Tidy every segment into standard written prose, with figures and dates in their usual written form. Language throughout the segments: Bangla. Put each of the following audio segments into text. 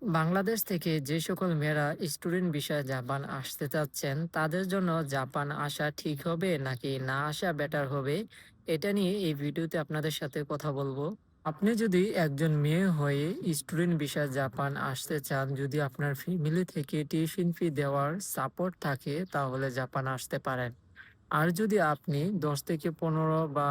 বাংলাদেশ থেকে যে সকল মেয়েরা স্টুডেন্ট ভিসায় জাপান আসতে চাচ্ছেন, তাদের জন্য জাপান আসা ঠিক হবে নাকি না আসা বেটার হবে? এটা নিয়ে এই ভিডিওতে আপনাদের সাথে কথা বলবো। আপনি যদি একজন মেয়ে হয়ে স্টুডেন্ট ভিসায় জাপান আসতে চান, যদি আপনার ফ্যামিলি থেকে টিউশন ফি দেওয়ার সাপোর্ট থাকে, তাহলে জাপান আসতে পারেন। আর যদি আপনি ১০ থেকে ১৫ বা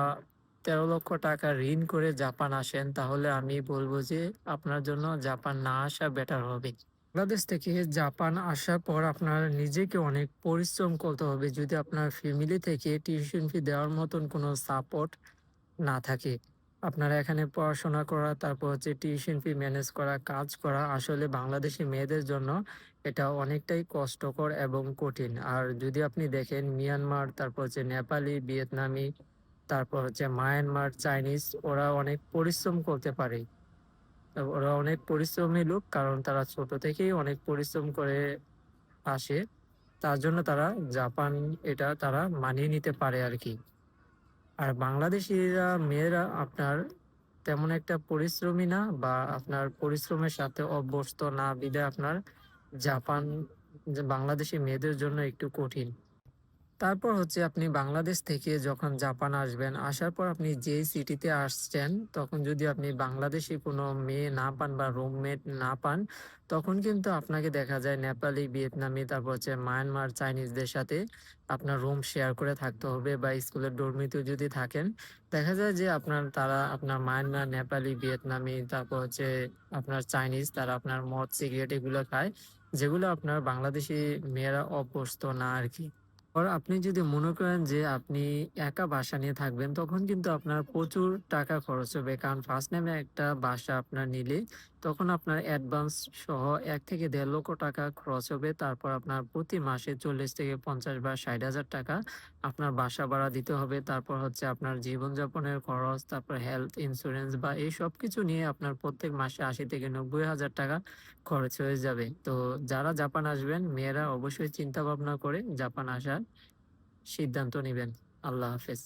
১৩ লক্ষ টাকা ঋণ করে জাপান আসেন, তাহলে আমি বলব যে আপনার জন্য জাপান না আসা বেটার হবে। বাংলাদেশ থেকে জাপান আসার পর আপনার নিজেকে অনেক পরিশ্রম করতে হবে যদি আপনার ফ্যামিলি থেকে টিউশন ফি দেওয়ার মতন কোনো সাপোর্ট না থাকে। আপনারা এখানে পড়াশোনা করা, তারপর হচ্ছে টিউশন ফি ম্যানেজ করা, কাজ করা আসলে বাংলাদেশি মেয়েদের জন্য এটা অনেকটাই কষ্টকর এবং কঠিন। আর যদি আপনি দেখেন মিয়ানমার, তারপর হচ্ছে নেপালি, ভিয়েতনামি, তারপর হচ্ছে মায়ানমার, চাইনিজ ওরা অনেক পরিশ্রম করতে পারে। ওরা অনেক পরিশ্রমী লোক কারণ তারা ছোট থেকেই অনেক পরিশ্রম করে আসে। তার জন্য তারা জাপান এটা তারা মানিয়ে নিতে পারে আরকি। আর বাংলাদেশীরা মেয়েরা আপনার তেমন একটা পরিশ্রমী না বা আপনার পরিশ্রমের সাথে অভ্যস্ত না বিধায় আপনার জাপান যে বাংলাদেশী মেয়েদের জন্য একটু কঠিন। তারপর হচ্ছে আপনি বাংলাদেশ থেকে যখন জাপান আসবেন, আসার পর আপনি যেই সিটিতে আসছেন, তখন যদি আপনি বাংলাদেশী কোনো মেয়ে না পান বা রুমমেট না পান, তখন কিন্তু আপনাকে দেখা যায় নেপালি, ভিয়েতনামি, তারপর হচ্ছে মায়ানমার, চাইনিজদের সাথে আপনার রুম শেয়ার করে থাকতে হবে বা স্কুলের ডরমিতেও যদি থাকেন, দেখা যায় যে তারা আপনার মায়ানমার, নেপালি, ভিয়েতনামি, তারপর হচ্ছে আপনার চাইনিজ, তারা আপনার মদ, সিগারেট এগুলো খায়, যেগুলো আপনার বাংলাদেশী মেয়েরা অভ্যস্ত না আরকি। আপনি যদি মনে করেন যে আপনি একা বাসা নিয়ে থাকবেন, তখন কিন্তু আপনার প্রচুর টাকা খরচ হবে। কারণ ফার্স্ট টাইম একটা বাসা আপনার নিলে তখন আপনার অ্যাডভান্স সহ ১ থেকে ১.৫ লক্ষ টাকা খরচ হবে। তারপর আপনার প্রতি মাসে ৪০ থেকে ৫০ বা ৬০,০০০ টাকা আপনার বাসা ভাড়া দিতে হবে। তারপর হচ্ছে আপনার জীবনযাপনের খরচ, তারপর হেলথ ইন্সুরেন্স বা এই সবকিছু নিয়ে আপনার প্রত্যেক মাসে ৮০ থেকে ৯০,০০০ টাকা খরচ হয়ে যাবে। তো যারা জাপান আসবেন মেয়েরা অবশ্যই চিন্তা ভাবনা করে জাপান আসার সিদ্ধান্ত নিবেন। আল্লাহ হাফেজ।